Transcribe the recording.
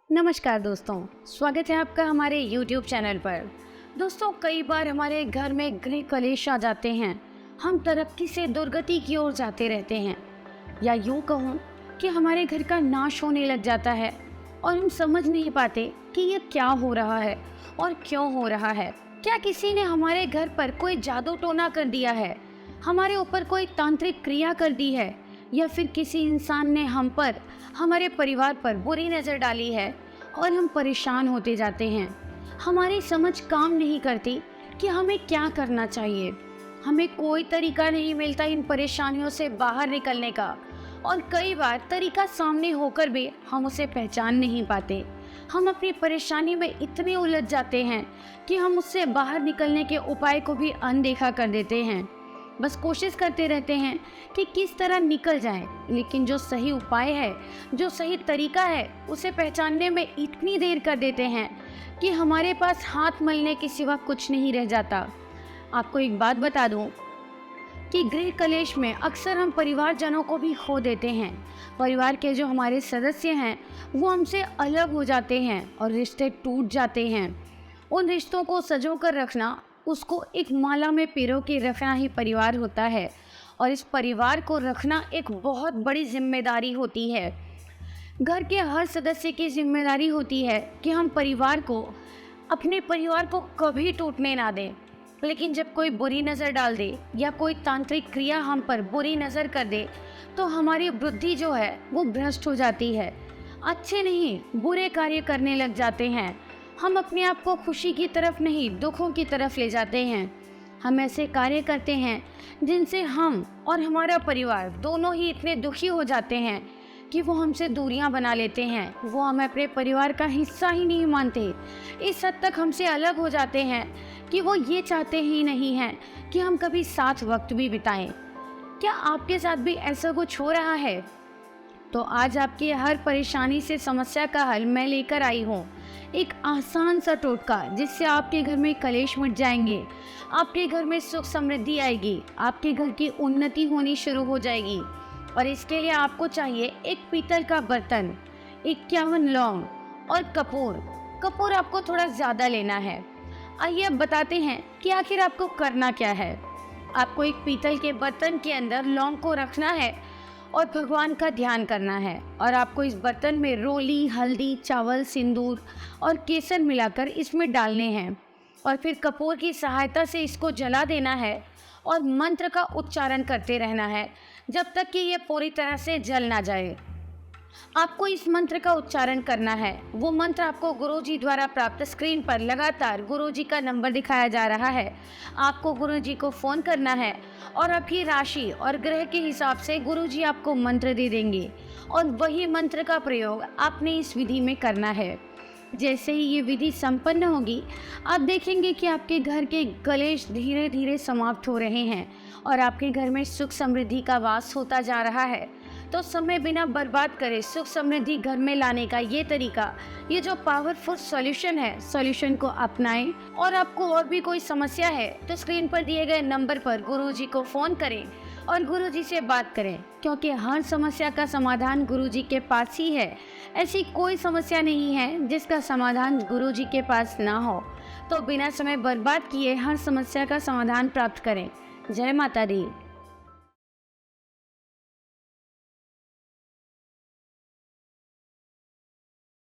नमस्कार दोस्तों, स्वागत है आपका हमारे YouTube चैनल पर। दोस्तों, कई बार हमारे घर में गृह कलेश आ जाते हैं। हम तरक्की से दुर्गति की ओर जाते रहते हैं, या यूँ कहूँ कि हमारे घर का नाश होने लग जाता है और हम समझ नहीं पाते कि ये क्या हो रहा है और क्यों हो रहा है। क्या किसी ने हमारे घर पर कोई जादू टोना कर दिया है, हमारे ऊपर कोई तांत्रिक क्रिया कर दी है, या फिर किसी इंसान ने हम पर, हमारे परिवार पर बुरी नज़र डाली है और हम परेशान होते जाते हैं। हमारी समझ काम नहीं करती कि हमें क्या करना चाहिए। हमें कोई तरीका नहीं मिलता इन परेशानियों से बाहर निकलने का, और कई बार तरीका सामने होकर भी हम उसे पहचान नहीं पाते। हम अपनी परेशानी में इतने उलझ जाते हैं कि हम उससे बाहर निकलने के उपाय को भी अनदेखा कर देते हैं। बस कोशिश करते रहते हैं कि किस तरह निकल जाएं, लेकिन जो सही उपाय है, जो सही तरीका है, उसे पहचानने में इतनी देर कर देते हैं कि हमारे पास हाथ मलने के सिवा कुछ नहीं रह जाता। आपको एक बात बता दूं कि गृह कलेश में अक्सर हम परिवारजनों को भी खो देते हैं। परिवार के जो हमारे सदस्य हैं वो हमसे अलग हो जाते हैं और रिश्ते टूट जाते हैं। उन रिश्तों को संजो कर रखना, उसको एक माला में पिरो के रखना ही परिवार होता है, और इस परिवार को रखना एक बहुत बड़ी जिम्मेदारी होती है। घर के हर सदस्य की जिम्मेदारी होती है कि हम अपने परिवार को कभी टूटने ना दें। लेकिन जब कोई बुरी नज़र डाल दे या कोई तांत्रिक क्रिया हम पर बुरी नज़र कर दे, तो हमारी बुद्धि जो है वो भ्रष्ट हो जाती है। अच्छे नहीं, बुरे कार्य करने लग जाते हैं। हम अपने आप को खुशी की तरफ नहीं, दुखों की तरफ ले जाते हैं। हम ऐसे कार्य करते हैं जिनसे हम और हमारा परिवार दोनों ही इतने दुखी हो जाते हैं कि वो हमसे दूरियां बना लेते हैं। वो हमें अपने परिवार का हिस्सा ही नहीं मानते। इस हद तक हमसे अलग हो जाते हैं कि वो ये चाहते ही नहीं हैं कि हम कभी साथ वक्त भी बिताएं। क्या आपके साथ भी ऐसा कुछ हो रहा है? तो आज आपकी हर परेशानी से समस्या का हल मैं लेकर आई हूँ। एक आसान सा टोटका जिससे आपके घर में कलेश मिट जाएंगे, आपके घर में सुख समृद्धि आएगी, आपके घर की उन्नति होनी शुरू हो जाएगी। और इसके लिए आपको चाहिए एक पीतल का बर्तन, 51 लौंग और कपूर आपको थोड़ा ज़्यादा लेना है। आइए अब बताते हैं कि आखिर आपको करना क्या है। आपको एक पीतल के बर्तन के अंदर लौंग को रखना है और भगवान का ध्यान करना है, और आपको इस बर्तन में रोली, हल्दी, चावल, सिंदूर और केसर मिलाकर इसमें डालने हैं, और फिर कपूर की सहायता से इसको जला देना है और मंत्र का उच्चारण करते रहना है जब तक कि ये पूरी तरह से जल ना जाए। आपको इस मंत्र का उच्चारण करना है। वो मंत्र आपको गुरुजी द्वारा प्राप्त, स्क्रीन पर लगातार गुरुजी का नंबर दिखाया जा रहा है। आपको गुरुजी को फ़ोन करना है और आपकी राशि और ग्रह के हिसाब से गुरुजी आपको मंत्र दे देंगे, और वही मंत्र का प्रयोग आपने इस विधि में करना है। जैसे ही ये विधि संपन्न होगी, आप देखेंगे कि आपके घर के कलेश धीरे धीरे समाप्त हो रहे हैं और आपके घर में सुख समृद्धि का वास होता जा रहा है। तो समय बिना बर्बाद करे सुख समृद्धि घर में लाने का ये तरीका, ये जो पावरफुल सॉल्यूशन है, सॉल्यूशन को अपनाएं। और आपको और भी कोई समस्या है तो स्क्रीन पर दिए गए नंबर पर गुरुजी को फ़ोन करें और गुरुजी से बात करें, क्योंकि हर समस्या का समाधान गुरुजी के पास ही है। ऐसी कोई समस्या नहीं है जिसका समाधान गुरुजी के पास ना हो। तो बिना समय बर्बाद किए हर समस्या का समाधान प्राप्त करें। जय माता दी।